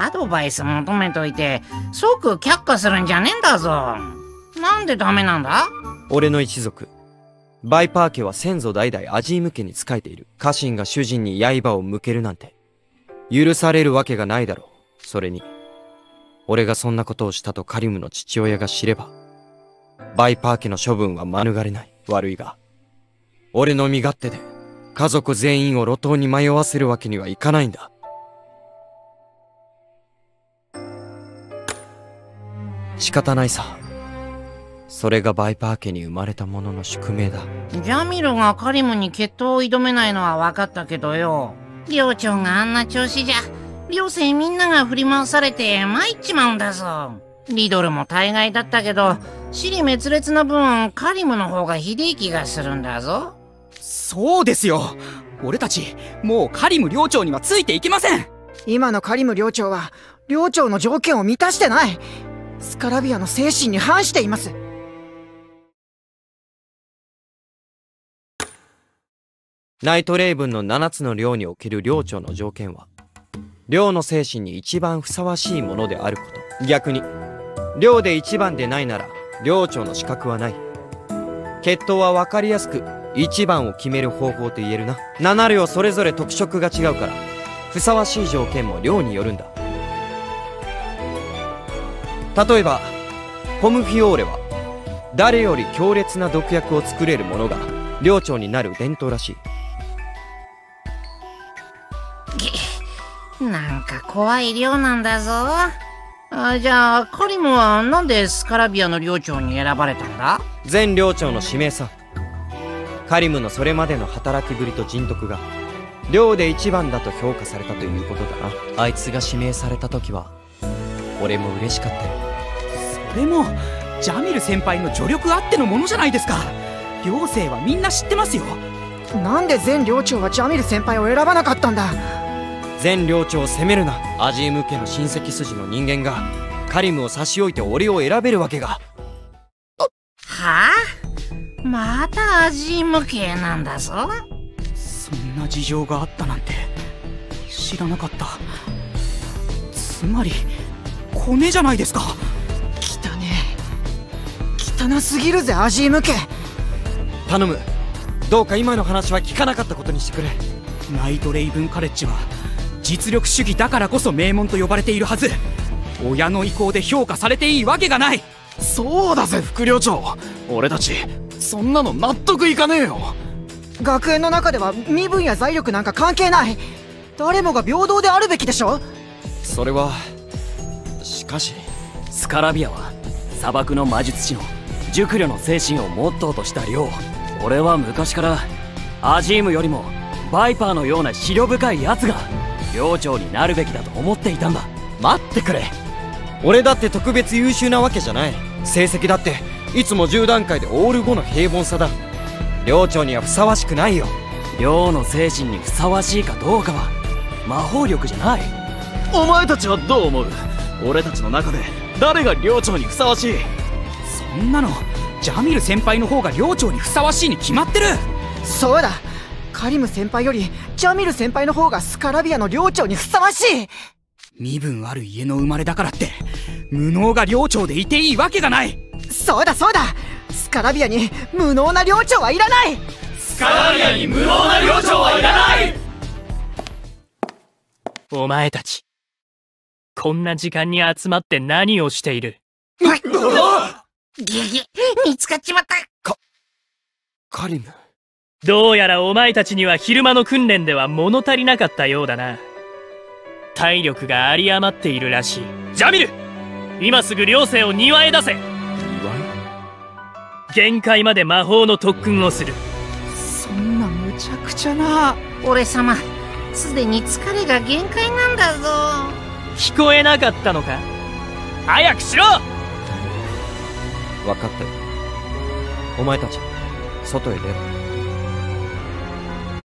アドバイス求めといて即却下するんじゃねえんだぞ。なんでダメなんだ？俺の一族バイパー家は先祖代々アジーム家に仕えている。家臣が主人に刃を向けるなんて許されるわけがないだろう。それに俺がそんなことをしたとカリムの父親が知ればバイパー家の処分は免れない。悪いが俺の身勝手で家族全員を路頭に迷わせるわけにはいかないんだ。仕方ないさ。それがバイパー家に生まれた者の宿命だ。ジャミルがカリムに決闘を挑めないのは分かったけどよ、寮長があんな調子じゃ寮生みんなが振り回されて参っちまうんだぞ。リドルも大概だったけど支離滅裂な分カリムの方がひでえ気がするんだぞ。そうですよ。俺たちもうカリム寮長にはついていけません。今のカリム寮長は寮長の条件を満たしてない。スカラビアの精神に反しています。ナイトレイブンの7つの寮における寮長の条件は寮の精神に一番ふさわしいものであること。逆に寮で一番でないなら寮長の資格はない。決闘は分かりやすく一番を決める方法と言えるな。7寮それぞれ特色が違うからふさわしい条件も寮によるんだ。例えばポムフィオーレは誰より強烈な毒薬を作れる者が寮長になる伝統らしい。なんか怖い寮なんだぞ。じゃあカリムはなんでスカラビアの寮長に選ばれたんだ？前寮長の指名さ。カリムのそれまでの働きぶりと人徳が寮で一番だと評価されたということだな。あいつが指名された時は俺も嬉しかったよ。それもジャミル先輩の助力あってのものじゃないですか。寮生はみんな知ってますよ。なんで前寮長はジャミル先輩を選ばなかったんだ？前寮長を責めるな。アジーム家の親戚筋の人間がカリムを差し置いて俺を選べるわけが。はあ？またアジーム系なんだぞ。そんな事情があったなんて知らなかった。つまりコネじゃないですか。汚ねえ。汚すぎるぜアジーム家。頼む、どうか今の話は聞かなかったことにしてくれ。ナイトレイブンカレッジは実力主義だからこそ名門と呼ばれているはず。親の意向で評価されていいわけがない。そうだぜ副寮長、俺たちそんなの納得いかねえよ。学園の中では身分や財力なんか関係ない。誰もが平等であるべきでしょ。それはしかしスカラビアは砂漠の魔術師の熟慮の精神をモットーとした寮。俺は昔からアジームよりもバイパーのような思慮深いやつが寮長になるべきだと思っていたんだ。待ってくれ。俺だって特別優秀なわけじゃない。成績だっていつも10段階でオール5の平凡さだ。寮長にはふさわしくないよ。寮の精神にふさわしいかどうかは魔法力じゃない。お前たちはどう思う？俺たちの中で誰が寮長にふさわしい？そんなのジャミル先輩の方が寮長にふさわしいに決まってる。そうだ、カリム先輩よりジャミル先輩の方がスカラビアの寮長にふさわしい。身分ある家の生まれだからって無能が寮長でいていいわけがない。そうだそうだ、スカラビアに無能な寮長はいらない。スカラビアに無能な寮長はいらない。お前たちこんな時間に集まって何をしている？見つかっちまった。カリム。どうやらお前たちには昼間の訓練では物足りなかったようだな。体力が有り余っているらしい。ジャミル、今すぐ寮生を庭へ出せ。限界まで魔法の特訓をする。そんな無茶苦茶な。俺様すでに疲れが限界なんだぞ。聞こえなかったのか？早くしろ。分かったよ。お前たち外へ出ろ。